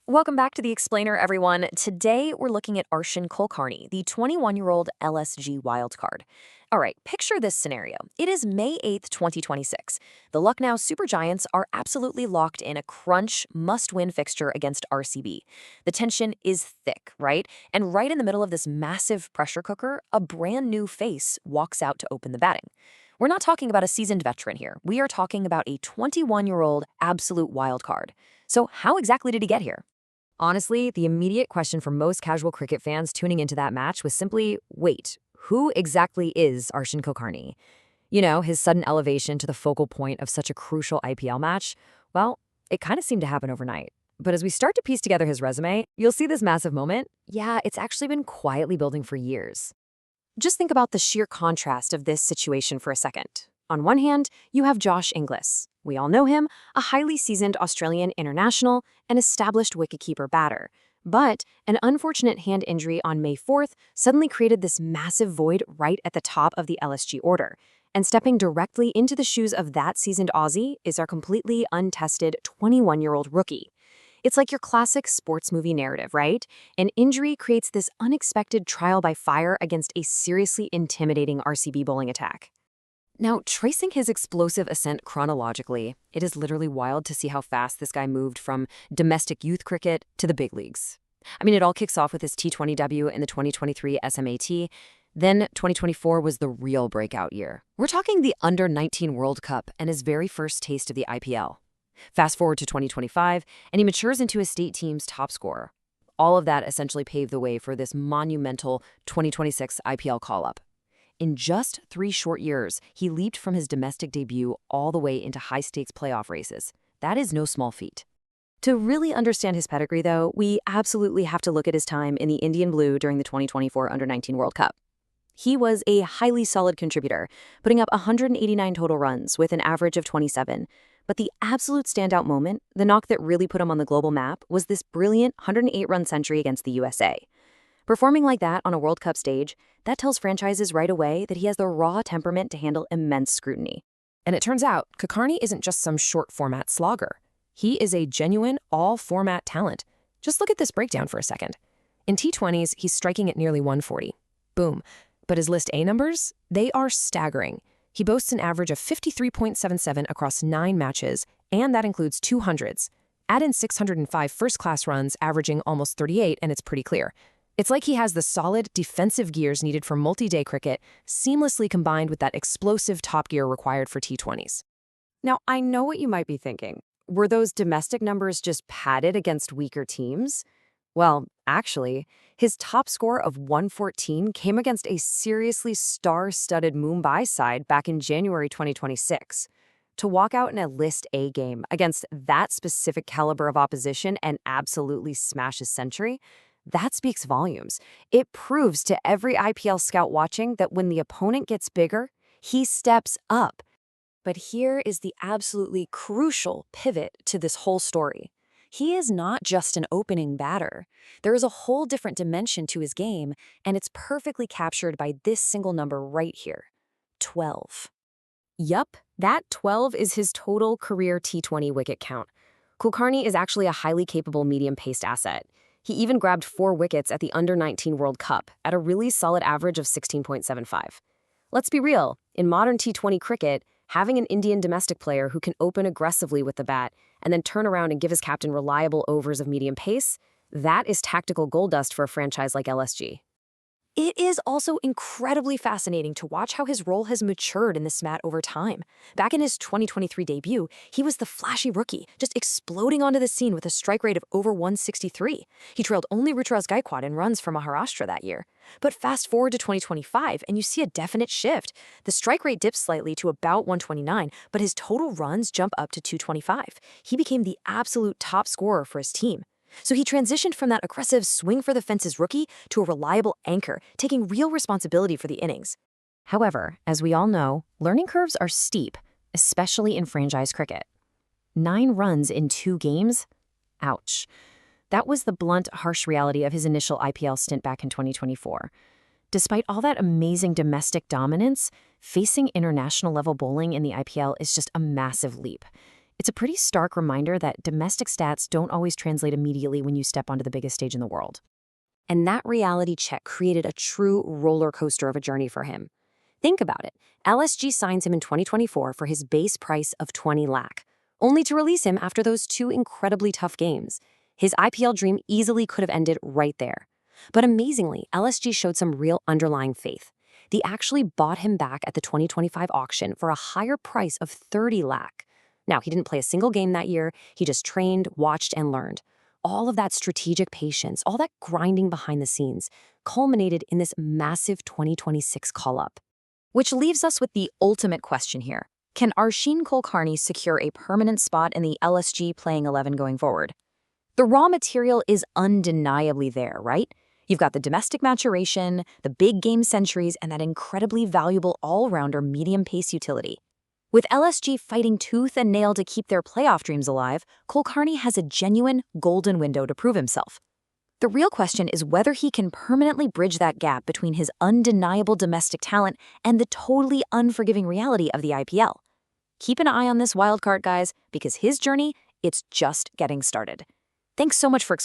Welcome back to The Explainer, everyone. Today, we're looking at Arshin Kulkarni, the 21-year-old LSG wildcard. All right, picture this scenario. It is May 8th, 2026. The Lucknow Super Giants are absolutely locked in a crunch, must-win fixture against RCB. The tension is thick, right? And right in the middle of this massive pressure cooker, a brand new face walks out to open the batting. We're not talking about a seasoned veteran here. We are talking about a 21-year-old absolute wildcard. So how exactly did he get here? Honestly, the immediate question for most casual cricket fans tuning into that match was simply, wait, who exactly is Arshin Kulkarni? You know, his sudden elevation to the focal point of such a crucial IPL match, well, it kind of seemed to happen overnight. But as we start to piece together his resume, you'll see this massive moment. Yeah, it's actually been quietly building for years. Just think about the sheer contrast of this situation for a second. On one hand, you have Josh Inglis. We all know him, a highly seasoned Australian international, an established wicketkeeper batter. But an unfortunate hand injury on May 4th suddenly created this massive void right at the top of the LSG order. And stepping directly into the shoes of that seasoned Aussie is our completely untested 21-year-old rookie. It's like your classic sports movie narrative, right? An injury creates this unexpected trial by fire against a seriously intimidating RCB bowling attack. Now, tracing his explosive ascent chronologically, it is literally wild to see how fast this guy moved from domestic youth cricket to the big leagues. I mean, it all kicks off with his T20 debut in the 2023 SMAT. Then 2024 was the real breakout year. We're talking the Under-19 World Cup and his very first taste of the IPL. Fast forward to 2025, and he matures into his state team's top scorer. All of that essentially paved the way for this monumental 2026 IPL call-up. In just 3 short years, he leaped from his domestic debut all the way into high-stakes playoff races. That is no small feat. To really understand his pedigree, though, we absolutely have to look at his time in the Indian Blue during the 2024 Under-19 World Cup. He was a highly solid contributor, putting up 189 total runs with an average of 27. But the absolute standout moment, the knock that really put him on the global map, was this brilliant 108-run century against the USA. Performing like that on a World Cup stage, that tells franchises right away that he has the raw temperament to handle immense scrutiny. And it turns out, Kulkarni isn't just some short-format slogger. He is a genuine, all-format talent. Just look at this breakdown for a second. In T20s, he's striking at nearly 140. Boom. But his List A numbers? They are staggering. He boasts an average of 53.77 across 9 matches, and that includes 200s. Add in 605 first-class runs, averaging almost 38, and it's pretty clear. It's like he has the solid defensive gears needed for multi-day cricket, seamlessly combined with that explosive top gear required for T20s. Now, I know what you might be thinking. Were those domestic numbers just padded against weaker teams? Well, actually, his top score of 114 came against a seriously star-studded Mumbai side back in January 2026. To walk out in a List A game against that specific caliber of opposition and absolutely smash his century, that speaks volumes. It proves to every IPL scout watching that when the opponent gets bigger, he steps up. But here is the absolutely crucial pivot to this whole story. He is not just an opening batter. There is a whole different dimension to his game, and it's perfectly captured by this single number right here, 12. Yup, that 12 is his total career T20 wicket count. Kulkarni is actually a highly capable medium-paced asset. He even grabbed 4 wickets at the Under-19 World Cup at a really solid average of 16.75. Let's be real, in modern T20 cricket, having an Indian domestic player who can open aggressively with the bat and then turn around and give his captain reliable overs of medium pace, that is tactical gold dust for a franchise like LSG. It is also incredibly fascinating to watch how his role has matured in this mat over time. Back in his 2023 debut, he was the flashy rookie, just exploding onto the scene with a strike rate of over 163. He trailed only Ruturaj Gaikwad in runs for Maharashtra that year. But fast forward to 2025, and you see a definite shift. The strike rate dips slightly to about 129, but his total runs jump up to 225. He became the absolute top scorer for his team. So he transitioned from that aggressive swing-for-the-fences rookie to a reliable anchor, taking real responsibility for the innings. However, as we all know, learning curves are steep, especially in franchise cricket. 9 runs in 2 games? Ouch. That was the blunt, harsh reality of his initial IPL stint back in 2024. Despite all that amazing domestic dominance, facing international-level bowling in the IPL is just a massive leap. It's a pretty stark reminder that domestic stats don't always translate immediately when you step onto the biggest stage in the world. And that reality check created a true roller coaster of a journey for him. Think about it. LSG signs him in 2024 for his base price of 20 lakh, only to release him after those two incredibly tough games. His IPL dream easily could have ended right there. But amazingly, LSG showed some real underlying faith. They actually bought him back at the 2025 auction for a higher price of 30 lakh. Now, he didn't play a single game that year. He just trained, watched, and learned. All of that strategic patience, all that grinding behind the scenes, culminated in this massive 2026 call-up. Which leaves us with the ultimate question here. Can Arshin Kulkarni secure a permanent spot in the LSG playing 11 going forward? The raw material is undeniably there, right? You've got the domestic maturation, the big game centuries, and that incredibly valuable all-rounder medium-pace utility. With LSG fighting tooth and nail to keep their playoff dreams alive, Kulkarni has a genuine golden window to prove himself. The real question is whether he can permanently bridge that gap between his undeniable domestic talent and the totally unforgiving reality of the IPL. Keep an eye on this wildcard, guys, because his journey, it's just getting started. Thanks so much for exploring.